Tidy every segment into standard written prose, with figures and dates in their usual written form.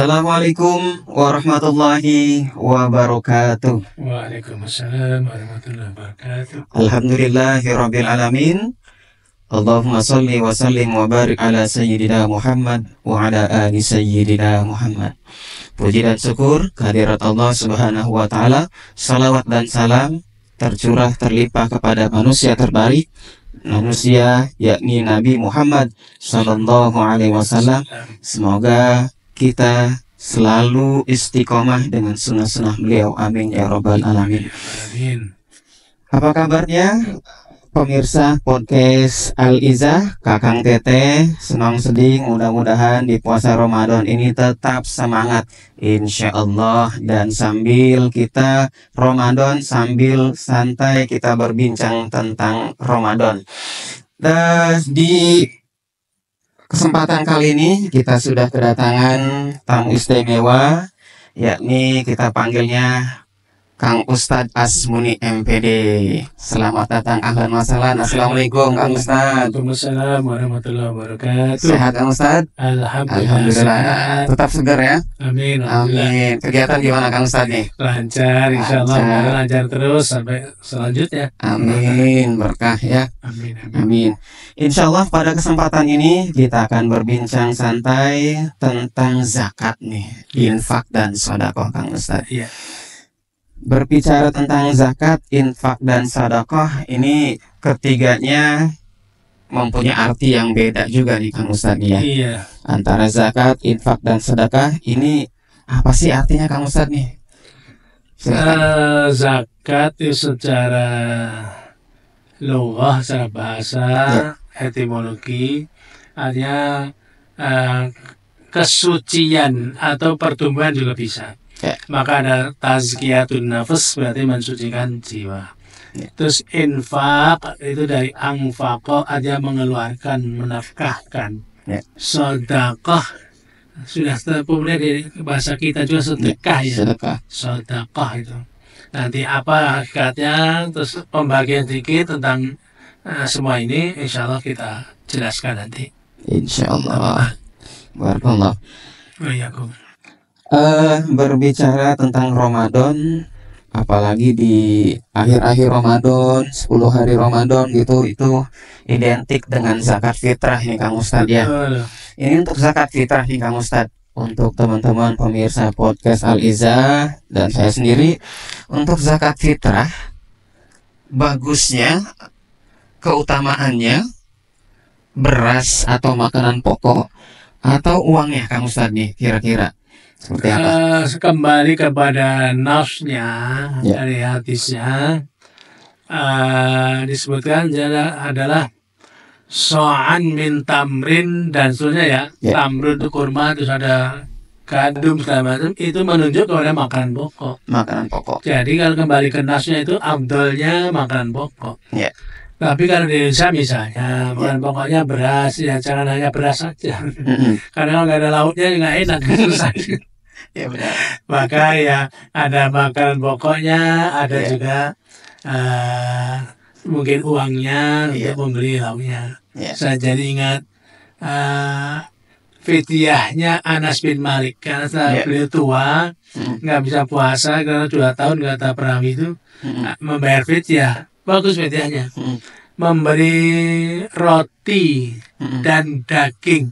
Assalamualaikum warahmatullahi wabarakatuh. Waalaikumsalam warahmatullahi wabarakatuh. Alhamdulillahirabbil alamin. Allahumma shalli wa sallim wa barik ala sayyidina Muhammad wa ala ali sayyidina Muhammad. Puji dan syukur kehadirat Allah Subhanahu wa taala. Salawat dan salam tercurah terlimpah kepada manusia terbaik, manusia yakni Nabi Muhammad sallallahu alaihi wasallam. Semoga kita selalu istiqomah dengan sunnah-sunnah beliau. Amin ya rabbal alamin. Amin. Apa kabarnya pemirsa podcast Al-Izzah? Kakang Teteh senang sedih, mudah-mudahan di puasa Ramadan ini tetap semangat insya Allah. Dan sambil kita Ramadan, sambil santai kita berbincang tentang Ramadan. Dan di kesempatan kali ini kita sudah kedatangan tamu istimewa, yakni kita panggilnya Kang Ustadz Asmuni MPD. Selamat datang, ahlan wa sahlan. Assalamualaikum Kang Ustadz. Waalaikumsalam warahmatullahi wabarakatuh. Sehat Kang Ustadz? Alhamdulillah. Tetap segar ya? Amin. Amin. Kegiatan gimana Kang Ustadz nih? Lancar, insya Allah. Lancar terus sampai selanjutnya. Amin. Berkah ya. Amin. Amin. Insya Allah pada kesempatan ini kita akan berbincang santai tentang zakat nih, infak dan sedekah Kang Ustadz. Iya. Berbicara tentang zakat, infak dan sedekah, ini ketiganya mempunyai arti yang beda juga nih Kang Ustadz ya. Iya. Antara zakat, infak dan sedekah ini apa sih artinya Kang Ustadz nih? Zakat itu secara lughah, secara bahasa, etimologi, artinya kesucian atau pertumbuhan juga bisa. Maka ada tazkiyatun nafs, berarti mensucikan jiwa. Terus infak itu dari anfaqa, artinya mengeluarkan, menafkahkan. Sedekah sudah populer di bahasa kita juga, sedekah ya. Sedekah itu. Nanti apa hakikatnya, terus pembagian sedikit tentang semua ini, insya Allah kita jelaskan nanti. Insya Allah. Barakallah. Waalaikumsalam. Berbicara tentang Ramadan, apalagi di akhir-akhir Ramadan, 10 hari Ramadan gitu, itu identik dengan zakat fitrah nih Kang Ustadz ya. Ini untuk zakat fitrah nih Kang Ustadz, untuk teman-teman pemirsa podcast Al-Izzah dan saya sendiri, untuk zakat fitrah bagusnya, keutamaannya beras atau makanan pokok atau uangnya Kang Ustadz nih, kira-kira seperti apa? Kembali kepada nasnya dari hadisnya, disebutkan adalah so'an min tamrin dan seterusnya ya. Tamrin itu kurma, terus ada gandum segala macam, itu menunjuk kepada makanan pokok. Makanan pokok. Jadi kalau kembali ke nasnya itu abdolnya makanan pokok. Tapi kalau di Indonesia misalnya makanan pokoknya beras, ya jangan hanya beras saja. Karena kalau nggak ada lauknya nggak enak, susah. Ya benar. Maka ya ada makanan pokoknya, ada juga mungkin uangnya untuk membeli lauknya. Saya jadi ingat fidyahnya Anas bin Malik, karena beliau tua, nggak bisa puasa karena 2 tahun nggak ada perawi itu, membayar fidyah. Bagus fidyahnya, memberi roti dan daging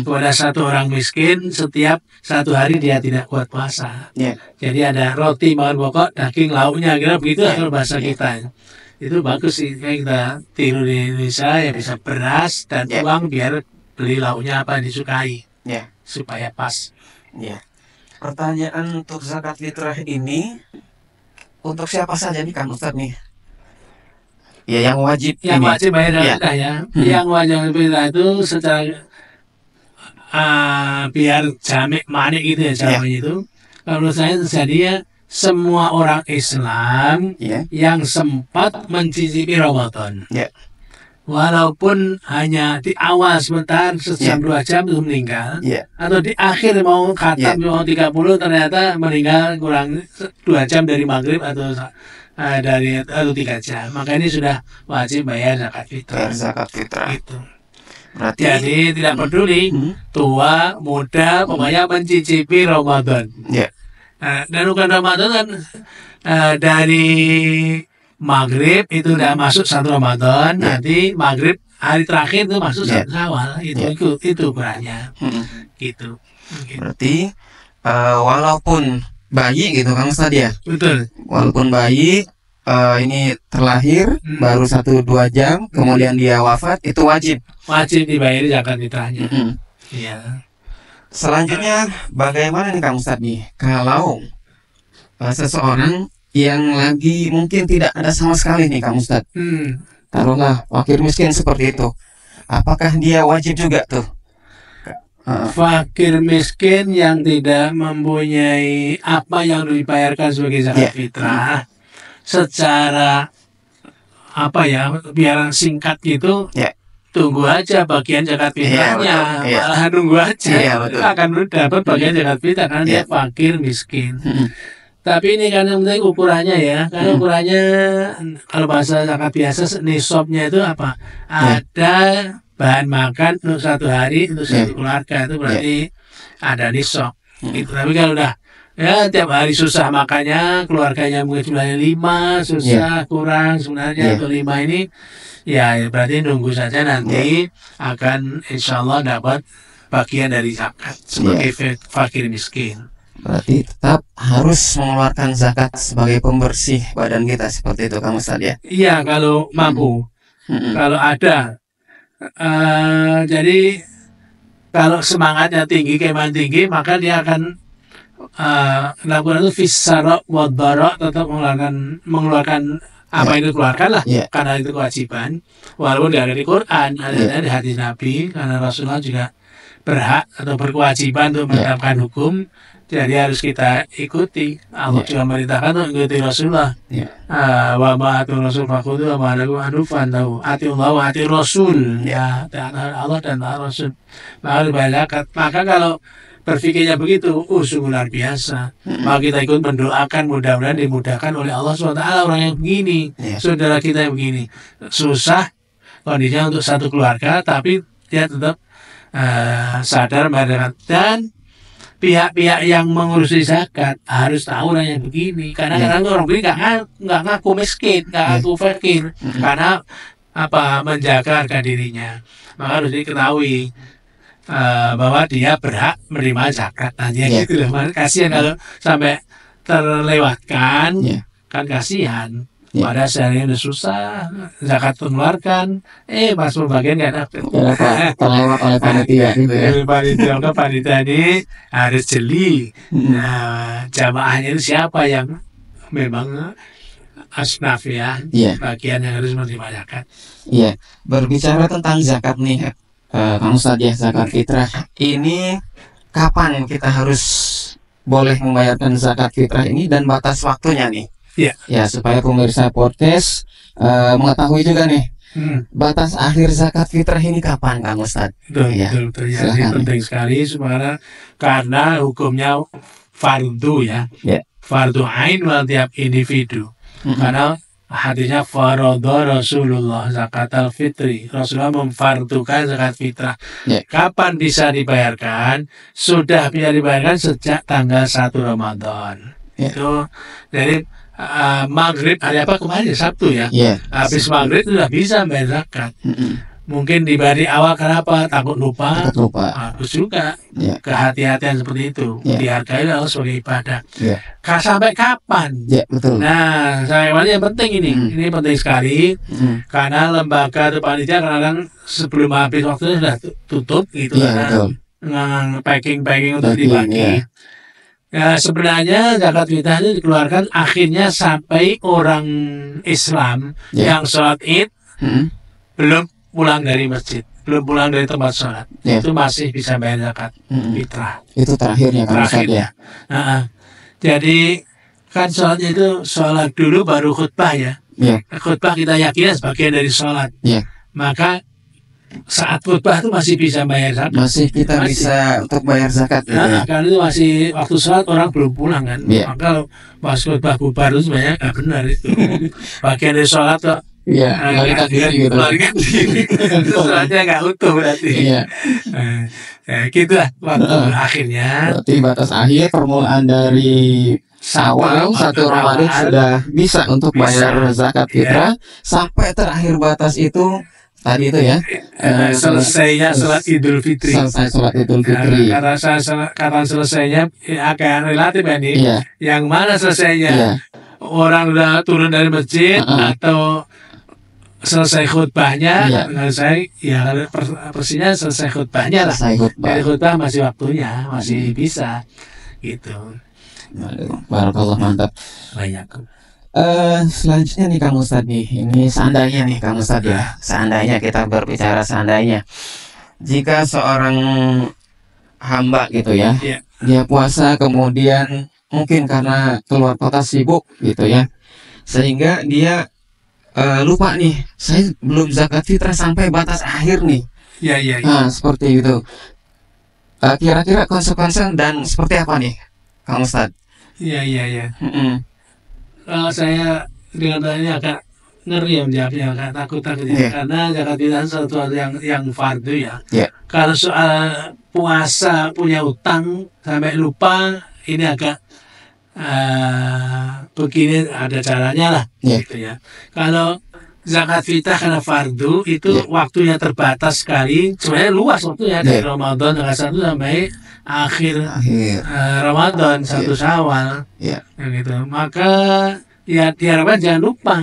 kepada satu orang miskin setiap 1 hari dia tidak kuat puasa. Jadi ada roti makan pokok, daging lauknya, kira begitu kalau bahasa kita. Itu bagus sih, kayak kita tiru di Indonesia ya, bisa beras dan uang biar beli lauknya apa yang disukai, supaya pas. Pertanyaan untuk zakat fitrah ini untuk siapa saja nih Kang Ustadz nih? Ya yang wajib. Yang wajib bayar zakat ya. Yang wajib fitrah itu secara biar jamek manik gitu ya caranya itu. Kalau menurut saya terjadinya semua orang Islam yang sempat mencicipi Ramadan, walaupun hanya di awal sebentar, sejam 2 jam itu meninggal, atau di akhir mau khatam mau 30 ternyata meninggal kurang 2 jam dari maghrib atau dari 3 jam, maka ini sudah wajib bayar zakat fitrah. Zakat fitrah. Gitu. Berarti Jadi tidak peduli tua, muda, pokoknya mencicipi Ramadan. ya. Dan bukan Ramadan kan dari maghrib itu udah masuk satu Ramadan, nanti maghrib hari terakhir itu masuk satu Syawal, itu ukurannya, gitu. Mungkin. Berarti walaupun bayi gitu Kang Ustadz ya, Betul. walaupun bayi ini terlahir baru 1-2 jam, kemudian dia wafat, itu wajib Dibayar zakat fitrahnya. Iya. Selanjutnya bagaimana nih Kang Ustadz nih kalau seseorang yang lagi mungkin tidak ada sama sekali nih Kang Ustadz, taruhlah fakir miskin seperti itu, apakah dia wajib juga tuh? Fakir miskin yang tidak mempunyai apa yang dibayarkan sebagai zakat fitrah, secara apa ya, biar singkat gitu, tunggu aja bagian zakat fitrahnya, malah nunggu aja, akan dapat bagian zakat fitrah karena dia fakir miskin. Tapi ini kan yang penting ukurannya ya, karena ukurannya kalau bahasa zakat biasa nisabnya itu apa? Ada bahan makan untuk 1 hari untuk 1 keluarga, itu berarti ada nisab. Gitu. Tapi kalau udah ya tiap hari susah makannya, keluarganya mungkin jumlahnya 5, susah kurang sebenarnya untuk 5 ini, ya berarti nunggu saja nanti akan insya Allah dapat bagian dari zakat sebagai fakir miskin. Berarti tetap harus mengeluarkan zakat sebagai pembersih badan kita seperti itu Kang Ustadz ya? Iya kalau mampu, kalau ada. Jadi kalau semangatnya tinggi, keimanan tinggi, maka dia akan lakukan itu fisarok wadbarok, tetap mengeluarkan apa yang dikeluarkan lah, karena itu kewajiban. Walaupun tidak ada di Quran, ada di hadis Nabi, karena Rasulullah juga berhak atau berkewajiban untuk menerapkan hukum. Jadi harus kita ikuti. Allah juga merintahkan untuk ikuti Rasulullah. Wa ma'atul Rasul fakudu wa ma'alakum anufan tahu. Atiullah wa ati Rasul. Ya, Allah dan Rasul. Maka dibayar. Maka kalau berpikirnya begitu, sungguh luar biasa. Maka kita ikut mendoakan, mudah-mudahan dimudahkan oleh Allah SWT orang yang begini. Saudara kita yang begini. Susah kondisinya untuk 1 keluarga, tapi dia tetap sadar mereka. Dan pihak-pihak yang mengurusi zakat harus tahu orang yang begini, karena kadang orang begini nggak ngaku miskin, nggak ngaku fakir, karena apa, menjaga harga dirinya. Maka harus diketahui bahwa dia berhak menerima zakat. Nanti gitu loh, kasihan kalau sampai terlewatkan, kan kasihan. Pada sehari udah susah, zakat mengeluarkan, pas pembagian nggak dapet. Terlewat oleh panitia. Panitia ini harus jeli. Nah, jamaahnya itu siapa yang memang asnaf ya, bagian yang harus menerima zakat. Iya, berbicara tentang zakat nih, Kang Ustadz ya, zakat fitrah ini kapan kita harus boleh membayarkan zakat fitrah ini dan batas waktunya nih? Ya, supaya pemirsa podcast mengetahui juga nih batas akhir zakat fitrah ini kapan Kang Ustadz? Betul, ini penting sekali sebenarnya, karena hukumnya fardu ya, fardu ain buat tiap individu. Karena hadisnya faradha Rasulullah zakat al-fitri, Rasulullah memfardukan zakat fitrah. Kapan bisa dibayarkan? Sudah bisa dibayarkan sejak tanggal 1 Ramadan. Itu jadi maghrib hari apa kemarin, Sabtu ya, habis maghrib sudah bisa bayar zakat. Mungkin diberi awal, kenapa? Takut lupa. Bagus juga, kehati-hatian seperti itu, dihargai Allah sebagai ibadah. Sampai kapan? Nah, saya yang penting ini penting sekali, karena lembaga atau panitia kadang sebelum habis waktu sudah tutup gitu, packing untuk dibagi. Ya, sebenarnya zakat fitrah itu dikeluarkan akhirnya sampai orang Islam yang sholat Id belum pulang dari masjid, belum pulang dari tempat sholat, itu masih bisa bayar zakat fitrah. Itu terakhirnya kan? Terakhirnya. Jadi kan sholatnya itu sholat dulu baru khutbah ya. Khutbah kita yakin sebagian dari sholat. Maka saat khutbah itu masih bisa bayar zakat. Kita bisa untuk bayar zakat. Karena itu masih waktu sholat orang belum pulang kan. Maka pas khutbah bubar itu sebenarnya nggak benar itu. Bagian dari sholat Iya, melarikan diri gitu. Melarikan diri. Itu suratnya nggak utuh berarti. Iya. Gitu lah waktu akhirnya. Berarti batas akhir permulaan dari Syawal 1 Ramadan sudah bisa untuk bayar zakat fitrah, sampai terakhir batas itu tadi itu ya. Selesainya sholat Idul Fitri. Selesai sholat Idul Fitri. Karena selesainya agak relatif ini. Iya. Yang mana selesainya? Iya. Orang udah turun dari masjid atau selesai khutbahnya, selesai ya persisnya selesai khutbahnya lah. Dari khutbah masih waktunya, masih bisa gitu. Barakallah, mantap. Banyak. Selanjutnya nih Kang Ustadz nih, ini seandainya nih Kang Ustadz ya, seandainya kita berbicara seandainya, jika seorang hamba gitu ya, dia puasa kemudian mungkin karena keluar kota sibuk gitu ya, sehingga dia lupa nih, saya belum zakat fitrah sampai batas akhir nih. Iya. Nah, seperti itu. Kira-kira konsekuensi dan seperti apa nih Kang Ustadz? Iya. Kalau saya dengan ini agak ngeri ya menjawabnya, agak takut ya. Karena zakat fitrah sesuatu yang fardu ya. Kalau soal puasa punya utang sampai lupa, ini agak begini ada caranya lah, gitu ya. Kalau zakat fitrah karena fardu itu waktunya terbatas sekali, sebenarnya luas waktunya dari Ramadan tanggal 1 sampai akhir Ramadan 1 Syawal, gitu. Maka ya diharapkan jangan lupa.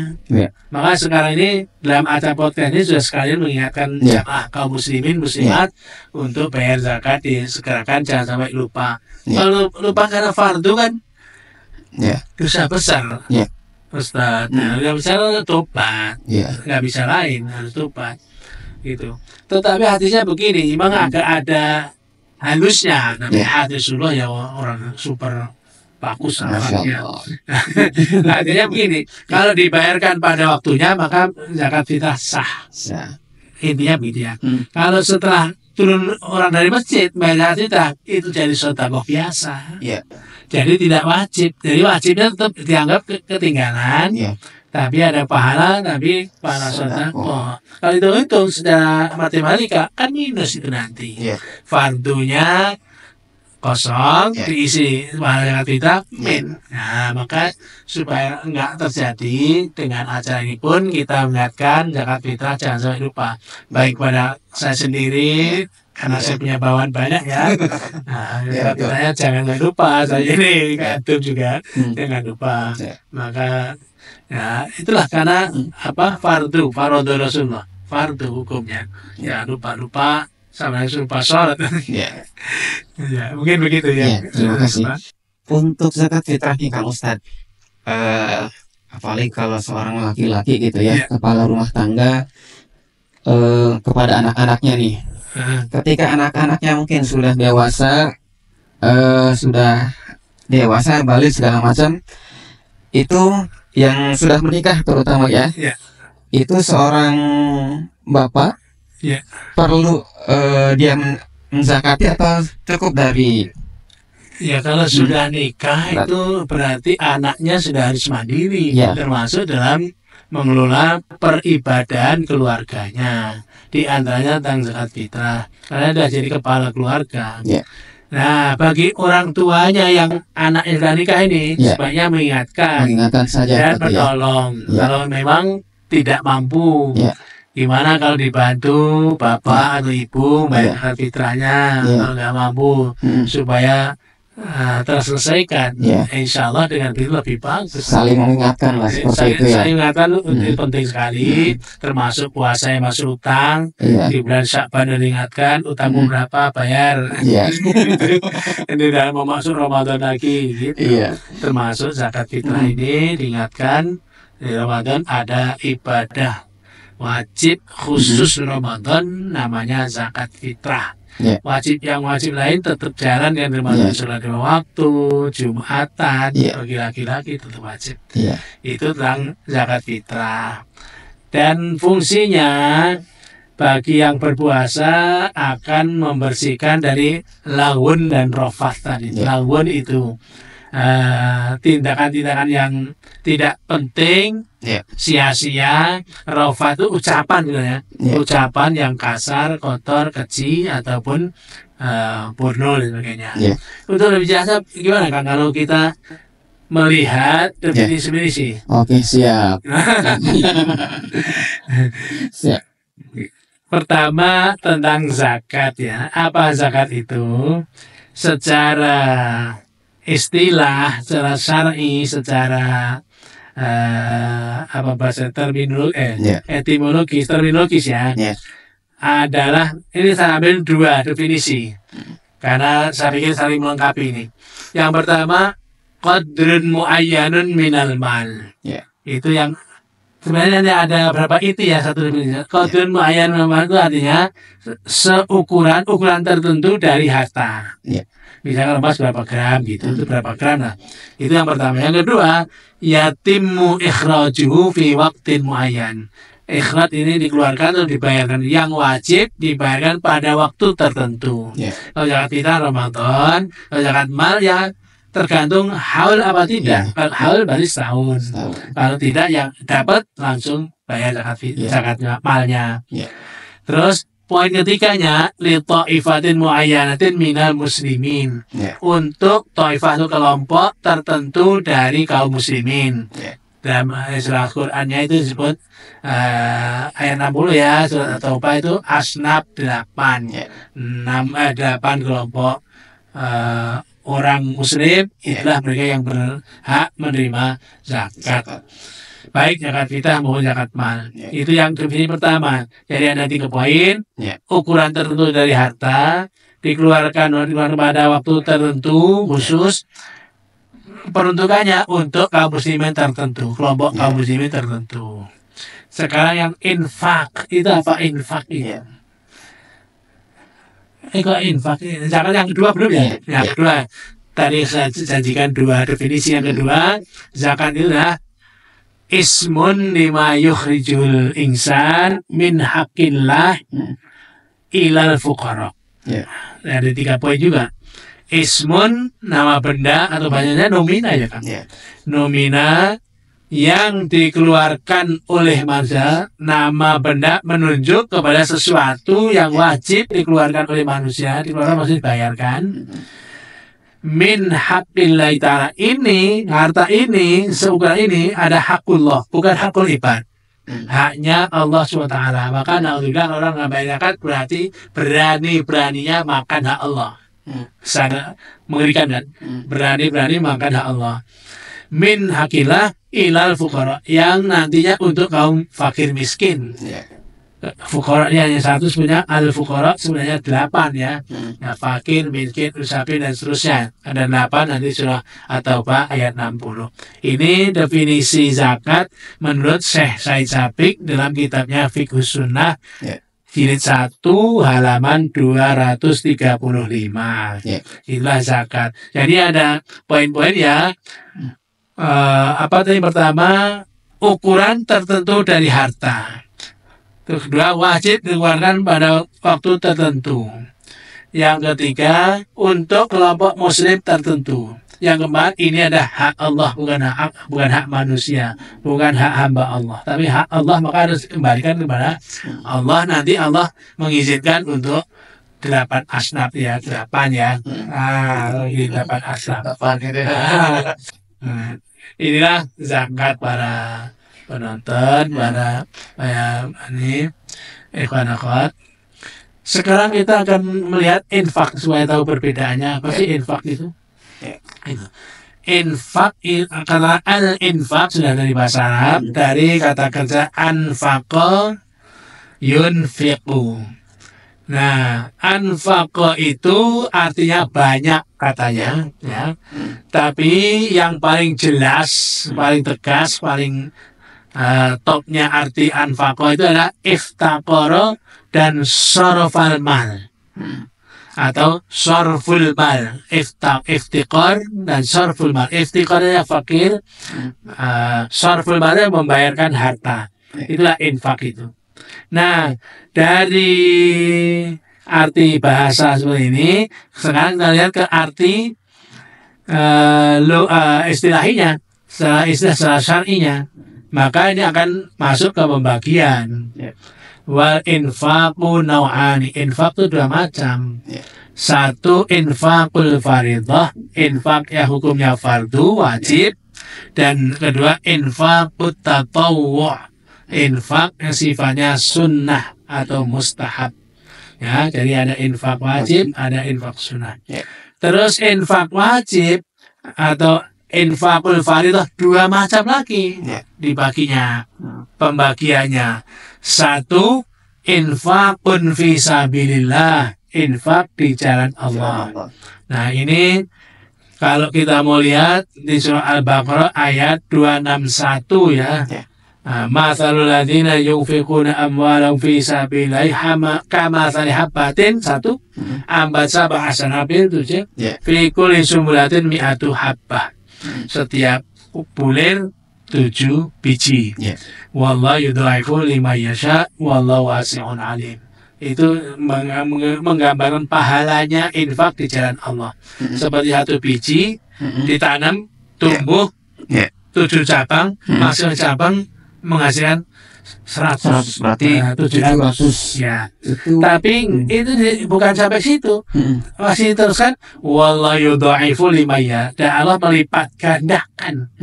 Maka sekarang ini dalam acara podcast ini sudah sekalian mengingatkan jamaah kaum muslimin muslimat untuk bayar zakat, disegerakan jangan sampai lupa. Kalau lupa karena fardu kan dosa besar. Ustaz, nggak bisa tobat, nggak bisa lain, harus tobat, gitu. Tetapi hadisnya begini, memang agak ada halusnya, namanya hadisullah ya, orang super bagus namanya. Artinya begini, kalau dibayarkan pada waktunya maka zakat fitrah sah. Intinya begitu ya. Kalau setelah turun orang dari masjid bayar zakat fitrah itu jadi sedekah biasa. Jadi tidak wajib. Jadi wajibnya tetap dianggap ketinggalan. Tapi ada pahala, tapi pahala sedekah. Kalau hitung secara matematika kan minus itu nanti. Fardunya kosong, diisi pahala zakat fitrah min. Nah, maka supaya enggak terjadi dengan acara ini pun kita mengingatkan zakat fitrah jangan sampai lupa. Baik pada saya sendiri, karena saya punya bawaan banyak ya. Nah, fitrahnya jangan lupa. Saya ini kantor juga jangan lupa. Maka ya itulah karena fardu Rasulullah, fardu hukumnya. Ya lupa sama yang lupa sholat. Ya, mungkin begitu ya. Terima kasih. Untuk zakat fitrah nih Kang Ustadz, apalagi kalau seorang laki-laki gitu ya, kepala rumah tangga, kepada anak-anaknya nih. Ketika anak-anaknya mungkin sudah dewasa, balik segala macam, itu yang sudah menikah terutama ya, itu seorang bapak perlu dia menzakati atau cukup dari? Ya kalau sudah nikah itu berarti anaknya sudah harus mandiri, termasuk dalam mengelola peribadahan keluarganya, di antaranya tentang zakat fitrah, karena sudah jadi kepala keluarga. Nah, bagi orang tuanya yang anaknya sudah nikah ini, sebaiknya mengingatkan saja, dan menolong. Kalau memang tidak mampu, gimana kalau dibantu bapak atau ibu bayar zakat fitrahnya, kalau nggak mampu, supaya terselesaikan. Insya Allah dengan itu lebih bagus. Saling mengingatkan lah seperti itu ya. Saling mengingatkan itu penting sekali, termasuk puasa yang masuk utang. Di bulan Sya'ban diingatkan utangmu berapa bayar. Ini dalam mau masuk Ramadan lagi gitu. Termasuk zakat fitrah ini diingatkan di Ramadan ada ibadah wajib khusus Ramadan namanya zakat fitrah. Yang wajib lain tetap jalan yang termasuk sholat 5 waktu, Jumatan, bagi laki-laki tetap wajib. Itu tentang zakat fitrah. Dan fungsinya bagi yang berpuasa akan membersihkan dari lagun dan rofath tadi. Lagun itu tindakan-tindakan yang tidak penting, sia-sia. Rafat itu ucapan gitu ya, ucapan yang kasar, kotor, keji ataupun porno dan sebagainya. Untuk lebih jelas gimana Kang kalau kita melihat definisi? Oke, siap. Siap. Pertama tentang zakat ya. Apa zakat itu? Secara istilah, secara syar'i, secara apa bahasa terminologis ya. Adalah ini saya ambil dua definisi. Karena saya pikir saling melengkapi ini. Yang pertama qadrun muayyanun minal mal. Itu yang sebenarnya ada berapa itu ya satu definisi. Qadrun muayyanun minal mal itu artinya ukuran tertentu dari harta. Misalnya lepas berapa gram gitu, itu berapa gram lah. Itu yang pertama. Yang kedua, yatimmu ikhrajuhu fi waqtin muayyan. Ikhraj ini dikeluarkan atau dibayarkan, yang wajib dibayarkan pada waktu tertentu. Kalau zakat fitrah Ramadan, kalau zakat mal ya tergantung haul apa tidak. Kalau haul berarti setahun. Kalau tidak yang dapat langsung bayar zakat malnya. Terus poin ketiganya li ta'ifatin muayyanatin minal muslimin. Untuk taifah itu kelompok tertentu dari kaum muslimin. Dalam surah Qur'annya itu disebut ayat 60 ya, surat At-Taubah itu asnaf 8. 8 kelompok orang muslim, itulah mereka yang berhak menerima zakat. Baik zakat fitrah maupun zakat mal. Itu yang definisi pertama. Jadi ada 3 poin. Ukuran tertentu dari harta dikeluarkan pada waktu tertentu khusus. Peruntukannya untuk kaum muslimin tertentu, kelompok kaum muslimin tertentu. Sekarang yang infak itu apa infak itu? Kok infak? Zakat yang kedua belum ya? Yang kedua tadi saya janjikan 2 definisi. Yang kedua zakat itu adalah ismun lima yukhrijul insan min haqqillah ilal fuqara. Ada 3 poin juga. Ismun nama benda atau banyaknya nomina ya kan? Nomina yang dikeluarkan oleh manusia. Nama benda menunjuk kepada sesuatu yang wajib dikeluarkan oleh manusia, dikeluarkan maksudnya dibayarkan. Min haqqillah ta'ala, ini harta ini seukuran ini ada hakullah, bukan hakul ibad. Haknya Allah SWT. Maka na'udzubillah orang nggak bayar zakat berarti berani-beraninya makan hak Allah. Sangat mengerikan kan? Berani-berani makan hak Allah. Min hakilah ilal fuqara, yang nantinya untuk kaum fakir miskin. Fuqara ini hanya 1, sebenarnya al fuqara sebenarnya 8 ya. Fakir, miskin, usafir dan seterusnya. Ada 8 nanti surah At-Taubah ayat 60. Ini definisi zakat menurut Syekh Said Sabiq dalam kitabnya Fiqhus Sunnah. Jilid 1 halaman 235. Itulah zakat. Jadi ada poin-poin ya. Apa tadi pertama? Ukuran tertentu dari harta. Terus kedua, wajib dikeluarkan pada waktu tertentu. Yang ketiga, untuk kelompok muslim tertentu. Yang keempat, ini ada hak Allah, bukan hak manusia, bukan hak hamba Allah, tapi hak Allah, maka harus kembalikan kepada Allah. Nanti Allah mengizinkan untuk 8 asnaf ya, 8 ya. Ini 8 asnaf. Inilah zakat para penonton, para ini ikhwan akhwat. Sekarang kita akan melihat infak supaya tahu perbedaannya. Apa sih infak itu? Infak, kata al-infak sudah dari bahasa Arab, dari kata kerja anfaqa yunfiqu. Nah, anfaqa itu artinya banyak katanya ya. Tapi yang paling jelas, paling tegas, paling topnya arti anfaqa itu adalah iftaqara dan sarfal mal. Atau sarful mal, iftiqar dan sarful mal. Iftiqar adalah fakir, sarful mal adalah membayarkan harta. Itulah infak itu. Nah, dari arti bahasa seperti ini, sekarang kita lihat ke arti istilahinya, secara syar'inya, maka ini akan masuk ke pembagian. Wal infaqu nau'ani, infaq itu dua macam. Satu, infaqul faridah, infaq yang hukumnya fardu wajib, dan kedua infaqut tatawwu', infaq yang sifatnya sunnah atau mustahab. Ya, jadi ada infaq wajib, ada infaq sunnah. Terus infaq wajib atau infaqul faridah dua macam lagi dibaginya, pembagiannya. Satu, infaqun fi sabilillah, infaq di jalan Allah. Nah, ini kalau kita mau lihat di surah Al-Baqarah ayat 261 ya. Matsalul ladzina yunfiquna amwalahum fi sabilillah kamatsali habbatin, satu, ambat sab'a sanabil, tujuh, fi kulli sumbulatin mi'atu habbah. Setiap bulir 7 biji. Wallahu yudhaifu liman yasha wallahu wasi'un alim. Itu menggambarkan pahalanya infak di jalan Allah. Seperti satu biji ditanam, tumbuh 7 cabang, masing cabang menghasilkan 100, berarti 700 ya. Tapi itu bukan sampai situ, masih teruskan wallahu yudhaifu liman yasha, dan Allah melipat gandakan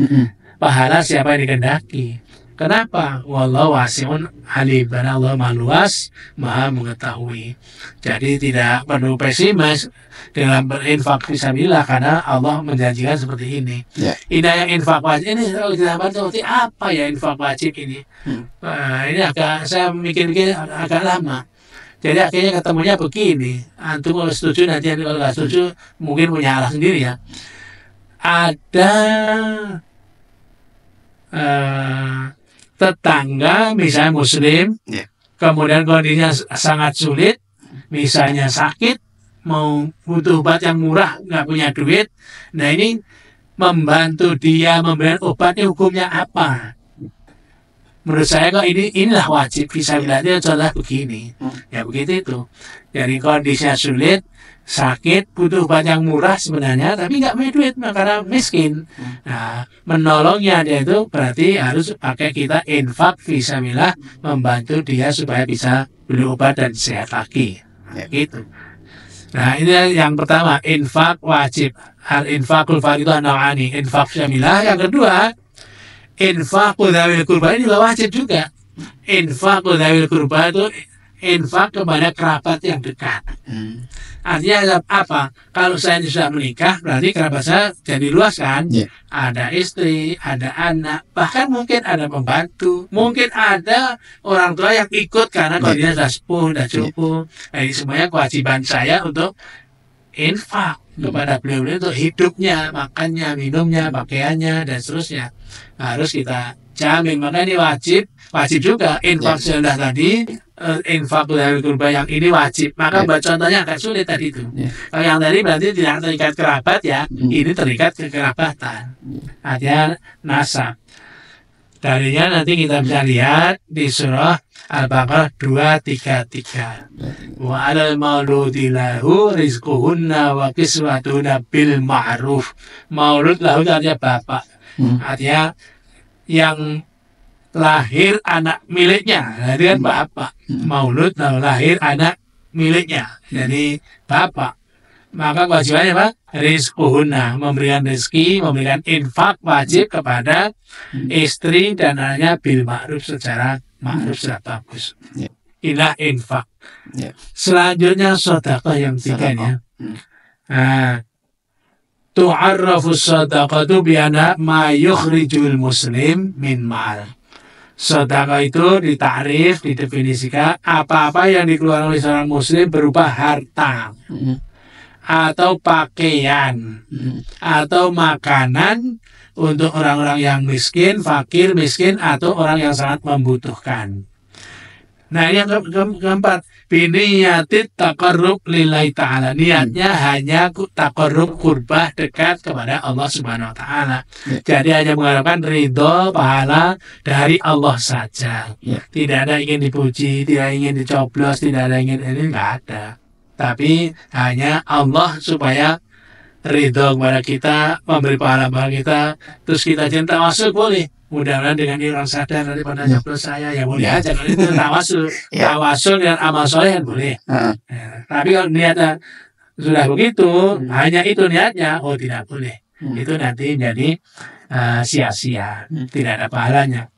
pahala siapa yang dikehendaki. Kenapa? Wallahu wasi'un alim, karena Allah maha luas, maha mengetahui. Jadi tidak perlu pesimis dengan berinfak fisabilillah, karena Allah menjanjikan seperti ini. Ini yang infak wajib ini, kalau kita baca seperti apa ya infak wajib ini? Ini saya mikir-mikir agak lama. Jadi akhirnya ketemunya begini. Antum kalau setuju, nanti kalau nggak setuju mungkin punya arah sendiri ya. Ada tetangga misalnya muslim, kemudian kondisinya sangat sulit, misalnya sakit, mau butuh obat yang murah, nggak punya duit. Nah, ini membantu dia memberikan obatnya hukumnya apa? Menurut saya kok inilah wajib fisabilillah. Contoh begini, ya begitu itu. Jadi kondisinya sulit, sakit, butuh obat yang murah sebenarnya, tapi nggak punya duit karena miskin. Nah, menolongnya dia itu berarti harus pakai kita infak fisabilillah, membantu dia supaya bisa beli obat dan sehat lagi. Gitu. Nah, ini yang pertama, infak wajib. Al-infakul faridah nau'ani, infak fisabilillah. Yang kedua, infaqul dzawil qurba, ini wajib juga. Infaqul dzawil qurba itu infak kepada kerabat yang dekat. Artinya apa? Kalau saya sudah menikah, berarti kerabat saya jadi luas kan? Ada istri, ada anak, bahkan mungkin ada pembantu, mungkin ada orang tua yang ikut karena kalau dia sudah sepuh, sudah cukup. Nah, ini semuanya kewajiban saya untuk infak kepada beliau-beliau untuk hidupnya, makannya, minumnya, pakaiannya, dan seterusnya. Harus kita jamin. Maka ini wajib juga infak sudah tadi, infak dari kurban yang ini wajib. Maka contohnya agak sulit tadi itu. Kalau yang tadi berarti tidak terikat kerabat ya, ini terikat kekerabatan. Artinya nasab. Darinya nanti kita bisa lihat di surah Al-Baqarah 233. Wa 'alal mauludi lahu rizquhunna wa kiswatuhunna bil ma'ruf. Maulud lahu artinya bapak. Artinya yang lahir anak miliknya, jadi kan bapak. Maulud lahu lahir anak miliknya, jadi bapak. Maka kewajibannya apa? Rizquhunna, memberikan rezeki, memberikan infak wajib kepada istri dan anaknya bil ma'ruf, secara ma'ruf, sudah bagus. Inilah infak. Selanjutnya sedekah yang tiga ya. Tu'arrafu sedekatu bi anna ma yukhrijul muslim min mal. Sedekah itu ditakrif, didefinisikan apa-apa yang dikeluarkan oleh seorang muslim berupa harta, atau pakaian, atau makanan untuk orang-orang yang miskin, fakir, miskin, atau orang yang sangat membutuhkan. Nah, yang keempat, biniyatit taqarrub lillahi ta'ala. Niatnya hanya taqarrub, kurbah, dekat kepada Allah Subhanahu wa ta'ala. Jadi hanya mengharapkan ridho, pahala dari Allah saja. Tidak ada ingin dipuji, tidak ingin dicoblos, tidak ada ingin ini, enggak ada. Tapi hanya Allah supaya ridho kepada kita, memberi pahala kepada kita, terus kita cinta masuk boleh. Mudah-mudahan dengan orang sadar daripada nyoblos saya ya boleh aja kalau itu tawasul. Tawasul dengan amal soleh kan boleh. Tapi kalau niatnya sudah begitu, hanya itu niatnya, oh tidak boleh. Itu nanti jadi sia-sia, tidak ada pahalanya.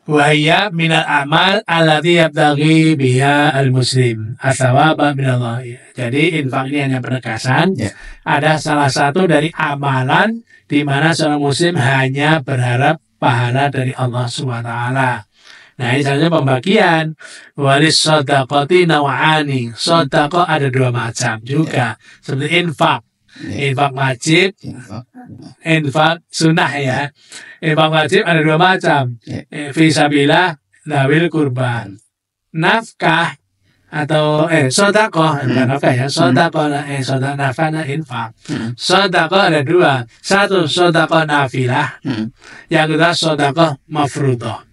Wahya minal amal alladhi yabtaghi biha al-muslim as-sawaba minallah. Jadi infak ini hanya penegasan. Ada salah satu dari amalan di mana seorang muslim hanya berharap pahala dari Allah SWT. Nah ini saja pembagian. Walis sodaqati nawa'ani. Sodaqah ada dua macam juga. Seperti infak. Infak wajib, infak sunnah ya. Infak wajib ada dua macam. Fisabilillah, dawil kurban. Nafkah atau sedekah, bukan nafkah ya. Sedekah, nafkah infak. Sedekah ada dua. Satu sedekah nafilah, yang kedua sedekah mafruḍah.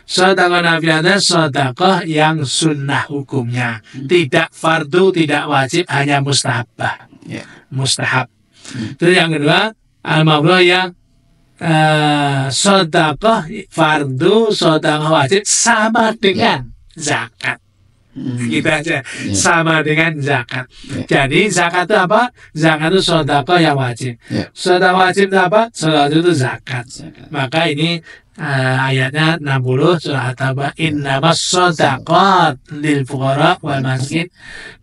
Sedekah nafilah adalah sedekah yang sunnah hukumnya, tidak fardu, tidak wajib, hanya mustahabah. Mustahab. Terus yang kedua al-mafruḍah yang sedekah fardu, sedekah wajib sama dengan zakat. Gitu aja, sama dengan zakat. Jadi zakat itu apa? Zakat itu sedekah yang wajib. Sedekah wajib itu apa? Sedekah itu zakat. Maka ini ayatnya 60 surah At-Taubah, innamas shadaqat lil fuqara wal masakin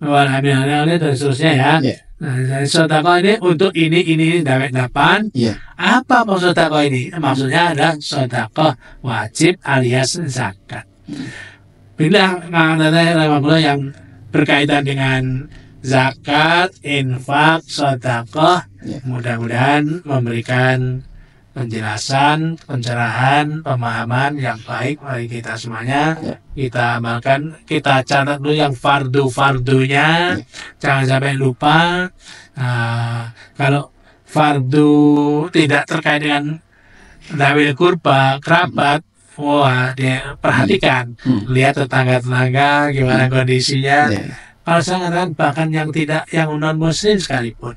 wal amilin dan seterusnya ya. Nah, sedekah ini untuk ini dapat. Apa maksud sedekah ini? Maksudnya adalah sedekah wajib alias zakat. Bila ada yang berkaitan dengan zakat, infak, sedekah, mudah-mudahan memberikan penjelasan, pencerahan, pemahaman yang baik bagi kita semuanya. Kita amalkan, kita catat dulu yang fardu-fardunya, jangan sampai lupa. Kalau fardu tidak terkait dengan dawil kurba, kerabat, wah dia perhatikan, lihat tetangga-tetangga gimana kondisinya. Kalau saya katakan bahkan yang non muslim sekalipun,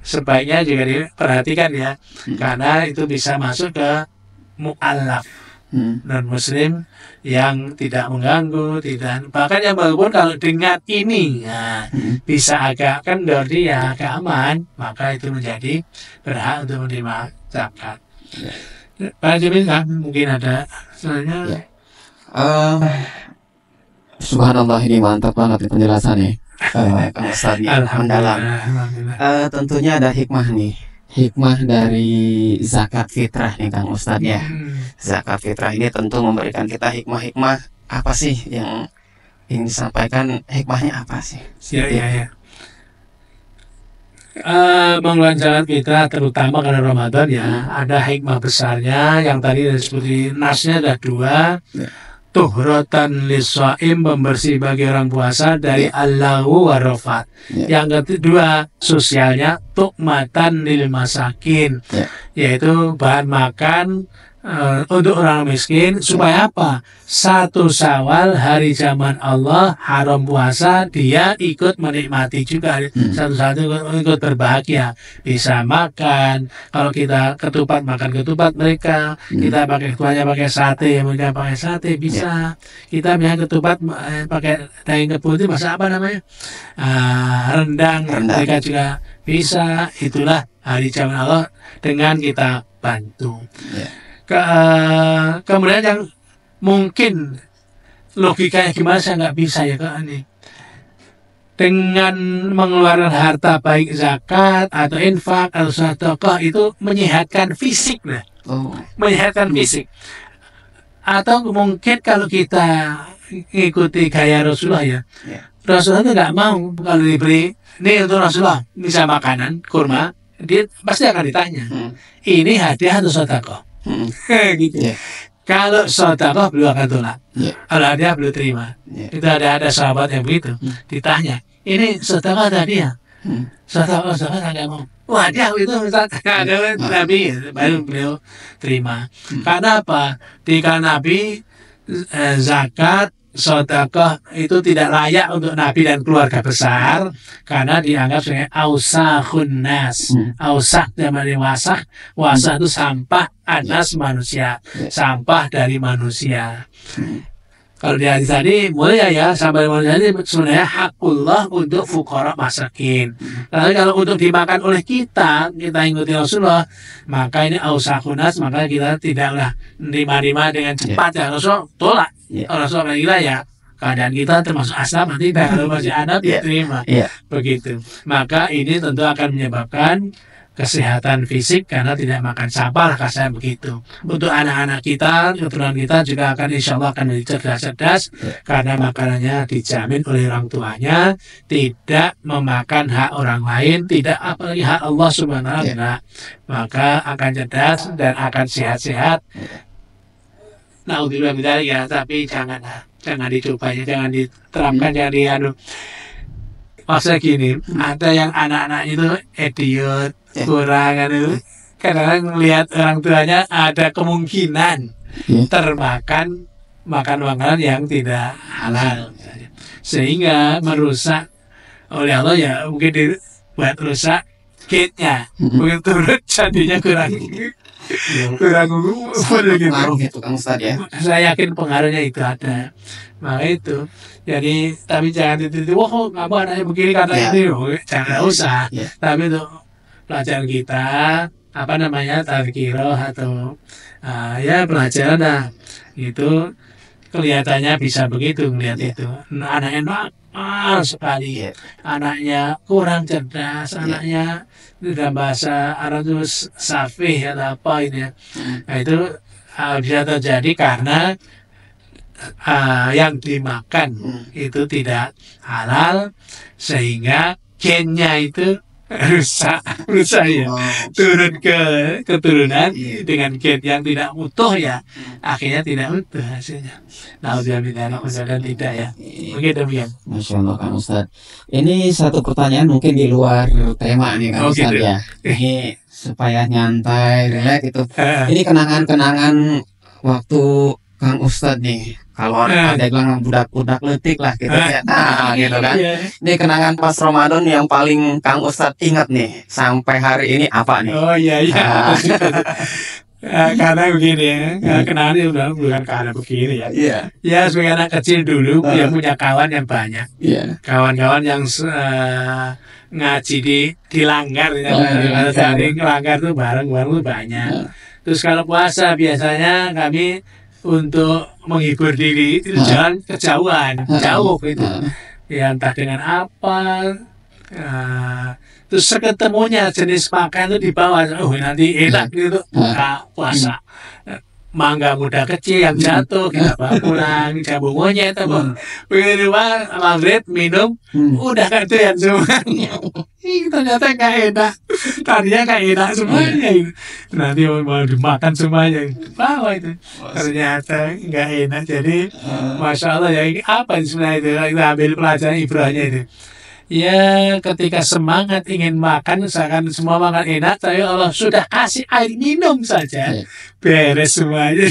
sebaiknya juga diperhatikan ya, karena itu bisa masuk ke mu'allaf, non muslim yang tidak mengganggu, tidak bahkan yang walaupun kalau dengar ini bisa agak kendor dia, agak aman, maka itu menjadi berhak untuk menerima zakat. Pak Jimmy mungkin ada soalnya. Subhanallah, ini mantap banget penjelasannya. Kang Ustadz mendalam. Tentunya ada hikmah nih. Hikmah dari zakat fitrah nih Kang Ustadz ya. Zakat fitrah ini tentu memberikan kita hikmah-hikmah. Apa sih yang ingin disampaikan, hikmahnya apa sih? Ya. Mengeluarkan zakat kita terutama karena Ramadan ya, ada hikmah besarnya yang tadi seperti nasnya ada dua. Tuhratan liswaim, pembersih bagi orang puasa dari allahu warofat. Yang kedua sosialnya tukmatan lil masakin, yaitu bahan makan untuk orang miskin. Supaya apa? 1 Syawal hari zaman Allah haram puasa, dia ikut menikmati juga, satu-satu ikut berbahagia, bisa makan. Kalau kita ketupat, makan ketupat mereka, kita pakai ketuanya pakai sate, mereka pakai sate bisa. Kita biasa ketupat pakai daging kebun itu masa apa namanya, rendang. Mereka juga bisa. Itulah hari zaman Allah dengan kita bantu. Kemudian yang mungkin logikanya gimana saya nggak bisa ya Kak ini. Dengan mengeluarkan harta baik zakat atau infak atau sedekah itu menyehatkan fisik lah. Menyehatkan fisik. Atau mungkin kalau kita ikuti gaya Rasulullah ya. Rasulullah itu nggak mau kalau diberi ini untuk Rasulullah, bisa makanan kurma, dia pasti akan ditanya, ini hadiah atau sedekah? Gitu. Kalau sedekah beliau akan tolak. Kalau hadiah beliau terima. Itu ada sahabat yang begitu. Ditanya, ini sedekah atau hadiah? Sedekah nggak mau. Wah, hadiah itu ada Nabi, baru beliau terima. Karena apa? Di Nabi zakat, sedekah itu tidak layak untuk Nabi dan keluarga besar karena dianggap sebagai ausakhun nas. Ausakh dari wasakh, wasakh itu sampah, anas manusia, sampah dari manusia. Kalau di hadis tadi mulai ya sampah dari manusia ini sebenarnya hakullah untuk fuqara masakin. Tapi kalau untuk dimakan oleh kita ikuti Rasulullah, maka ini ausakhun nas, maka kita tidaklah menerima dengan cepat ya. Rasul tolak. Rasul gila ya. Keadaan kita termasuk asam nanti kalau masih anak diterima. Begitu. Maka ini tentu akan menyebabkan kesehatan fisik karena tidak makan sampah lah kasarnya begitu. Untuk anak-anak kita, keturunan kita juga akan insya Allah akan menjadi cerdas-cerdas karena makanannya dijamin oleh orang tuanya, tidak memakan hak orang lain, tidak apalagi hak Allah Subhanahu wa Ta'ala. Maka akan cerdas dan akan sehat-sehat. Naudzubillah dari ya, tapi jangan dicoba ya, jangan diterapkan, jangan diadu. Maksudnya gini, ada yang anak-anak itu idiot, kurang itu, kadang-kadang melihat orang tuanya ada kemungkinan termakan makanan yang tidak halal, sehingga merusak oleh Allah ya, mungkin dibuat rusak gate-nya, mungkin turut jadinya kurang pengaruh itu Kang Ustadz ya. Saya yakin pengaruhnya itu ada. Maka itu. Jadi tapi jangan tiba-tiba wah kok kamu anaknya begini kata ini, jangan usah. Tapi untuk pelajaran kita apa namanya tazkirah atau ya pelajaran lah itu kelihatannya bisa begitu melihat itu. Anaknya nakal sekali, anaknya kurang cerdas, anaknya dalam bahasa Arab itu safih atau apa ini ya. Nah itu bisa terjadi karena yang dimakan itu tidak halal sehingga gennya itu rusak ya, turun ke keturunan dengan gen yang tidak utuh ya, akhirnya tidak utuh hasilnya. Nah, mudah-mudahan tidak ya. Mungkin demikian. Masya Allah Kang Ustadz. Ini satu pertanyaan mungkin di luar tema nih Kang Ustadz ya. Ini supaya nyantai, relax gitu. Ini kenangan-kenangan waktu Kang Ustadz nih. Kalau ada bilang budak-budak letik lah gitu ya. Nah, gitu kan. Ini kenangan pas Ramadan yang paling Kang Ustadz ingat nih sampai hari ini apa nih? Oh iya. Karena begini ya, kenangan udah bukan karena begini ya. Ya sebagai anak kecil dulu yang punya kawan yang banyak. Kawan-kawan yang ngaji di langgar ya. Sering langgar tuh bareng-bareng tuh banyak. Terus kalau puasa biasanya kami untuk menghibur diri itu jalan kejauhan, jauh gitu. Ya entah dengan apa. Terus ketemunya jenis makan itu di bawah, nanti enak gitu, puasa. Mangga muda kecil yang jatuh, kita bawa pulang, jambu monyet, begitu maghrib minum, udah kayak doyan semuanya. Ternyata gak enak, tadinya gak enak semuanya. Nanti mau dimakan semuanya, bawa itu. Ternyata gak enak, jadi Masya Allah ya, apa sebenarnya itu, kita ambil pelajaran ibrahnya itu. Ya ketika semangat ingin makan, misalkan semua makan enak, tapi Allah sudah kasih air minum saja, beres semuanya,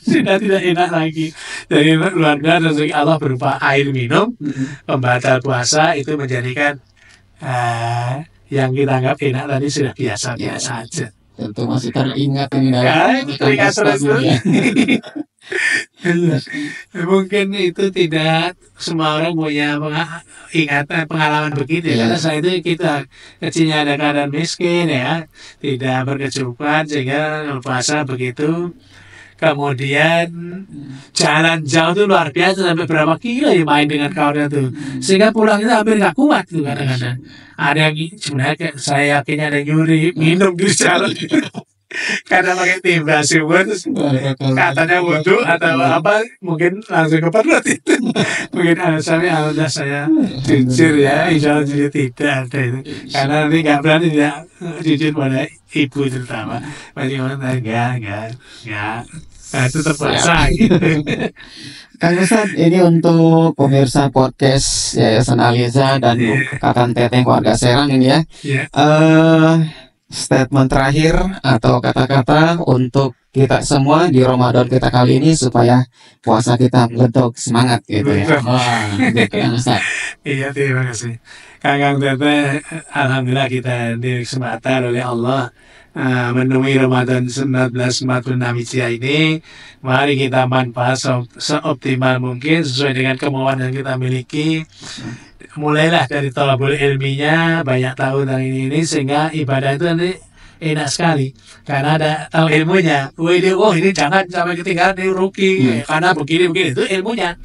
sudah tidak enak lagi. Jadi luar biasa rezeki Allah berupa air minum, pembatal puasa itu menjadikan yang kita anggap enak tadi sudah biasa-biasa saja. Tentu masih teringat ini teringat terus. Mungkin itu tidak semua orang punya ingatan pengalaman begitu karena saya itu kita kecilnya ada keadaan miskin ya, tidak berkecukupan sehingga puasa begitu. Kemudian jalan jauh itu luar biasa sampai berapa kilo ya main dengan kawan itu sehingga pulang itu hampir nggak kuat tuh kadang-kadang. Ada yang sebenarnya saya yakinnya ada yang nyuri minum di jalan karena pakai timba sumur terus katanya wudhu atau apa mungkin langsung keperlut itu. Mungkin alhamdulillah saya jujur ya, insya Allah jujur tidak ada itu karena nanti nggak berani tidak jujur pada ibu terutama masih orang enggak nah, itu terpaksa gitu. Kang Ustadz, ini untuk pemirsa podcast Yayasan Al-Izzah dan Kakang Teteh Keluarga Serang ini ya. Statement terakhir atau kata-kata untuk kita semua di Ramadan kita kali ini supaya puasa kita meledak semangat gitu ya. Wah, gitu kan Ustaz. Iya, terima kasih. Kakang Tete, alhamdulillah kita diberi kesempatan oleh Allah menemui Ramadan 1946 Hijriah ini. Mari kita manfaat seoptimal mungkin sesuai dengan kemauan yang kita miliki. Mulailah dari thalabul ilminya, banyak tahu tentang ini sehingga ibadah itu nanti enak sekali karena ada tahu ilmunya. Oh ini jangan sampai ketinggalan, ini rugi karena begini itu ilmunya.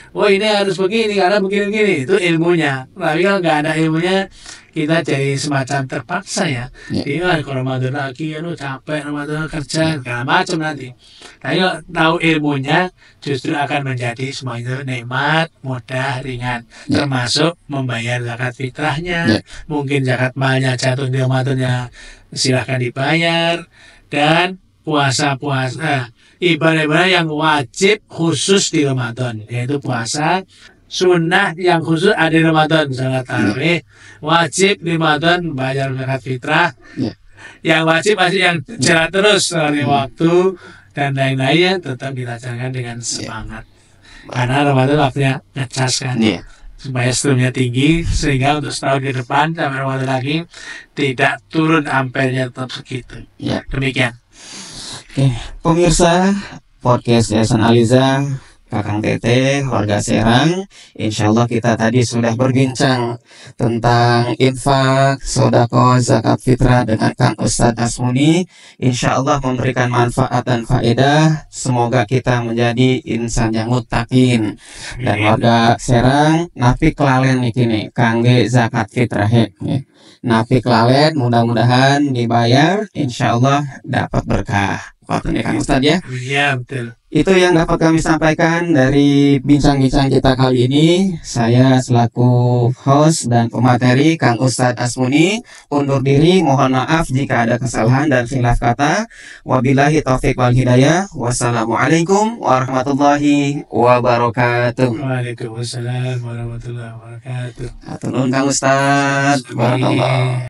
Ini harus begini karena begini itu ilmunya. Tapi kalau nggak ada ilmunya, kita jadi semacam terpaksa ya. Iya, kalau Ramadan lagi, capek Ramadan kerja, segala macam nanti. Tapi kalau tahu ilmunya, justru akan menjadi semua itu nikmat, mudah, ringan. Termasuk membayar zakat fitrahnya, mungkin zakat malnya jatuh di Ramadannya, silahkan dibayar. Dan puasa-puasa, ibadah-ibadah yang wajib khusus di Ramadan, yaitu puasa sunnah yang khusus ada di Ramadan, salat tarawih wajib di Ramadan, bayar zakat fitrah. Yang wajib masih yang jalan terus dari waktu dan lain-lainnya tetap dilaksanakan dengan semangat. Karena Ramadan waktunya ngecas kan, supaya strumnya tinggi sehingga untuk setahun ke depan sampai Ramadan lagi tidak turun ampernya, tetap segitu. Demikian. Oke, pemirsa podcast Yayasan Al-Izzah, Kakang Tete, warga Serang, insya Allah kita tadi sudah berbincang tentang infak, sodako, zakat fitrah dengan Kang Ustadz Asmuni. Insya Allah memberikan manfaat dan faedah. Semoga kita menjadi insan yang muttaqin. Dan warga Serang, napi kelalen nih kini, kangge zakat fitrah ya. Napi kelalen, mudah-mudahan dibayar, insya Allah dapat berkah. Waktu nih Kang Ustadz ya. Iya, betul. Itu yang dapat kami sampaikan dari bincang-bincang kita kali ini. Saya selaku host dan pemateri Kang Ustadz Asmuni undur diri, mohon maaf jika ada kesalahan dan khilaf kata. Wabillahi taufiq wal hidayah. Wassalamualaikum warahmatullahi wabarakatuh. Waalaikumsalam warahmatullahi wabarakatuh. Atur nuhun Kang Ustadz. Barakallah.